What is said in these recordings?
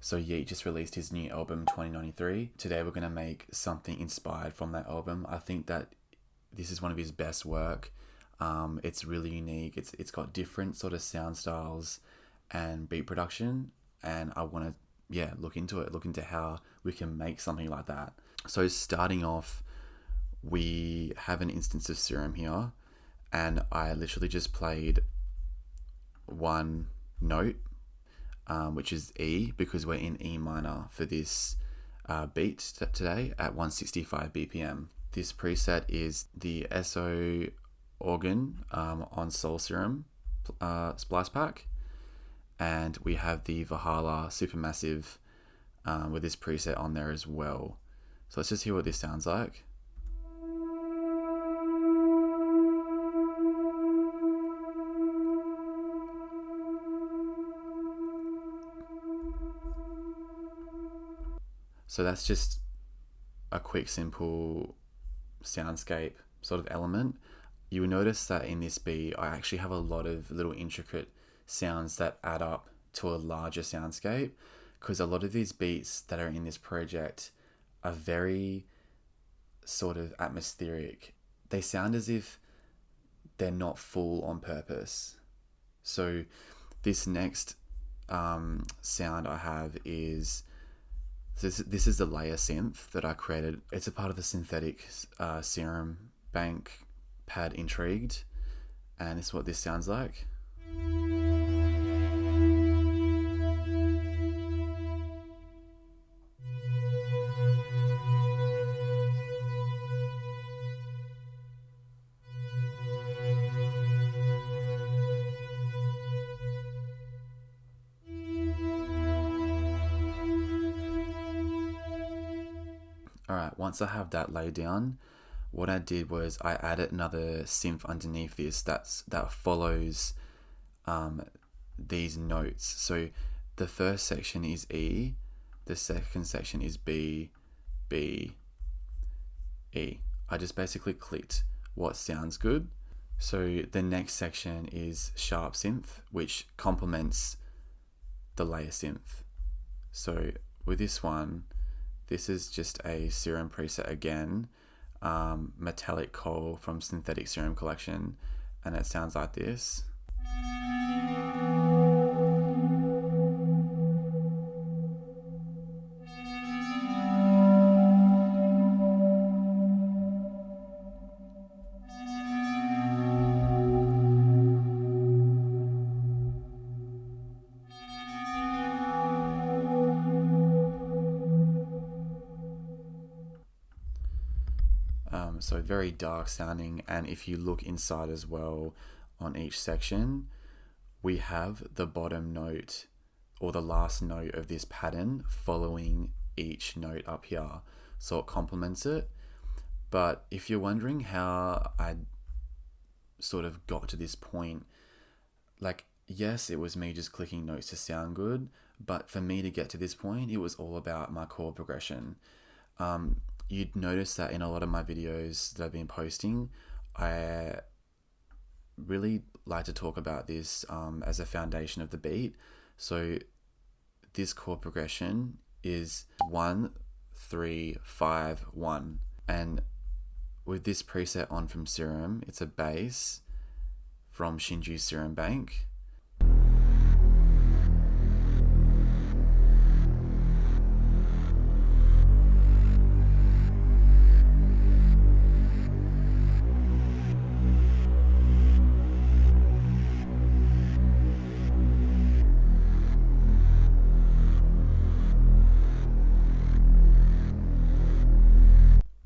So Yeat just released his new album 2093. Today we're going to make something inspired from that album. I think that this is one of his best work. It's really unique. It's got different sort of sound styles and beat production, and I want to look into how we can make something like that. So starting off, we have an instance of Serum here, and I literally just played one note, which is E, because we're in E minor for this beat today at 165 BPM. This preset is the SO organ on Soul Serum splice pack, and we have the Valhalla Supermassive with this preset on there as well. So let's just hear what this sounds like. So that's just a quick, simple soundscape sort of element. You will notice that in this beat, I actually have a lot of little intricate sounds that add up to a larger soundscape, because a lot of these beats that are in this project are very sort of atmospheric. They sound as if they're not full on purpose. So this next sound I have is this is the layer synth that I created. It's a part of the synthetic Serum Bank pad Intrigued, and this is what this sounds like. Alright, once I have that laid down, what I did was I added another synth underneath this that follows these notes. So the first section is E, the second section is B, B, E. I just basically clicked what sounds good. So the next section is sharp synth, which complements the layer synth. So with this one, this is just a Serum preset again, Metallic Coal from Synthetic Serum Collection, and it sounds like this. So very dark sounding, and if you look inside as well on each section, we have the bottom note or the last note of this pattern following each note up here, so it complements it. But if you're wondering how I sort of got to this point, like, yes, it was me just clicking notes to sound good, but for me to get to this point, it was all about my chord progression. You'd notice that in a lot of my videos that I've been posting, I really like to talk about this as a foundation of the beat. So this chord progression is 1, 3, 5, 1. And with this preset on from Serum, it's a bass from Shinju's Serum Bank.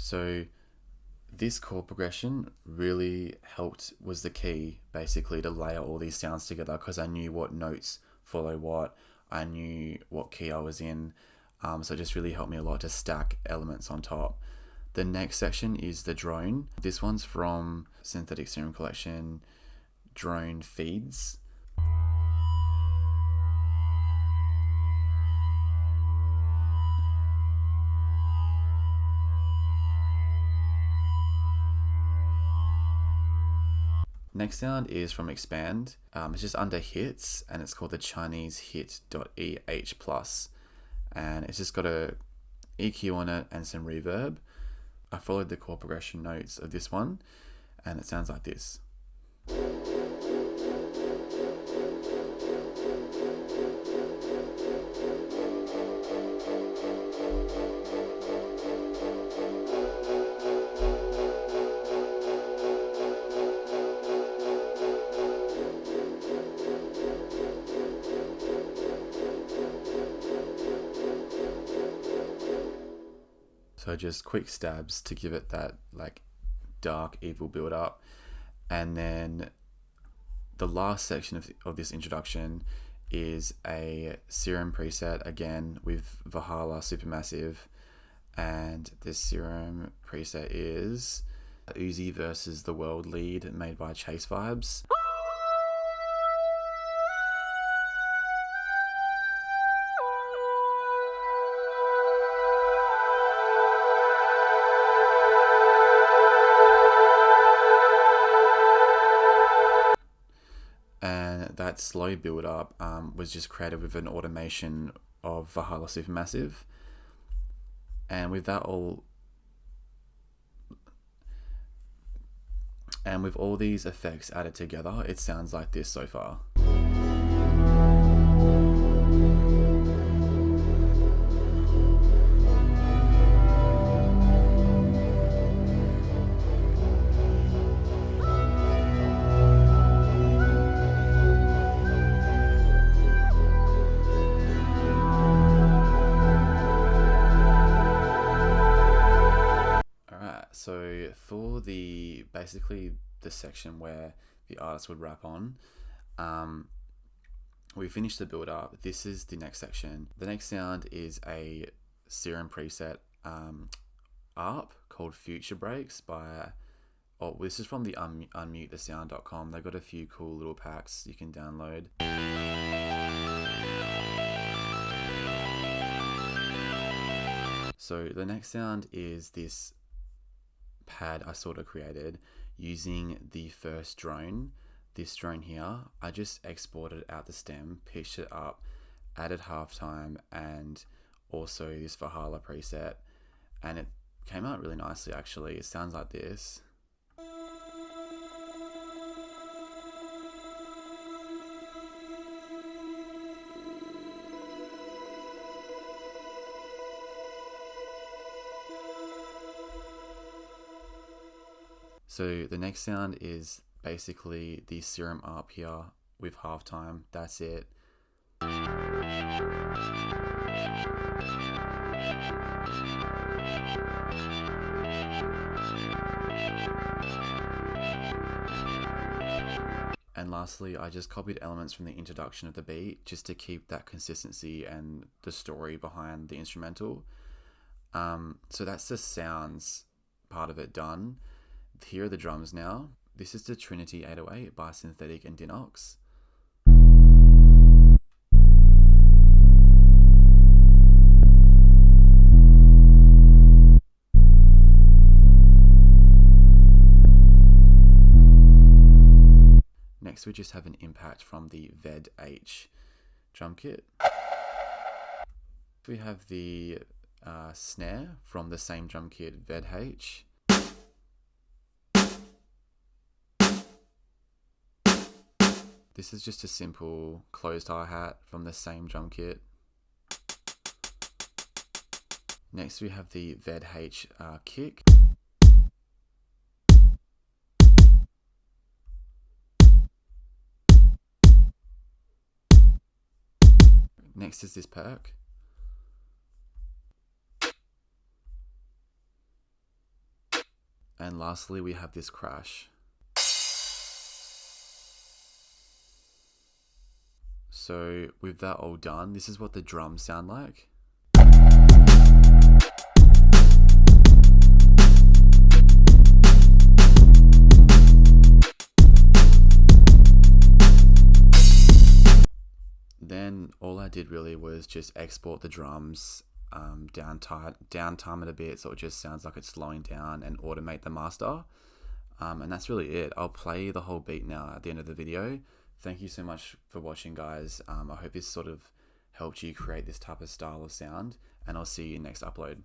So this chord progression really was the key basically to layer all these sounds together, because I knew what notes follow what, I knew what key I was in, so it just really helped me a lot to stack elements on top. The next section is the drone. This one's from Synthetic Serum Collection, Drone Feeds. Next sound is from Expand. It's just under hits, and it's called the Chinese hit.eh+. and it's just got a EQ on it and some reverb. I followed the chord progression notes of this one, and it sounds like this. So just quick stabs to give it that like dark evil build up. And then the last section of this introduction is a Serum preset, again with Valhalla Supermassive, and this Serum preset is Uzi versus the World lead made by Chase Vibes. And that slow build up was just created with an automation of Valhalla Supermassive. And with that all, and with all these effects added together, it sounds like this so far. So for basically the section where the artist would rap on, we finished the build up. This is the next section. The next sound is a Serum preset ARP called Future Breaks by, this is from the unmutethesound.com. They've got a few cool little packs you can download. So the next sound is this pad I sort of created using the first drone. This drone here, I just exported out the stem, pitched it up, added halftime, and also this Valhalla preset, and it came out really nicely actually. It sounds like this. So the next sound is basically the Serum ARP here with halftime. That's it. And lastly, I just copied elements from the introduction of the beat just to keep that consistency and the story behind the instrumental. So that's the sounds part of it done. Here are the drums now. This is the Trinity 808 by Synthetic and Dinox. Next we just have an impact from the VED-H drum kit. We have the snare from the same drum kit, VED-H. This is just a simple closed hi-hat from the same drum kit. Next we have the VED-H kick. Next is this perk. And lastly we have this crash. So with that all done, this is what the drums sound like. Then all I did really was just export the drums, downtime it a bit so it just sounds like it's slowing down, and automate the master. And that's really it. I'll play the whole beat now at the end of the video. Thank you so much for watching, guys. I hope this sort of helped you create this type of style of sound, and I'll see you next upload.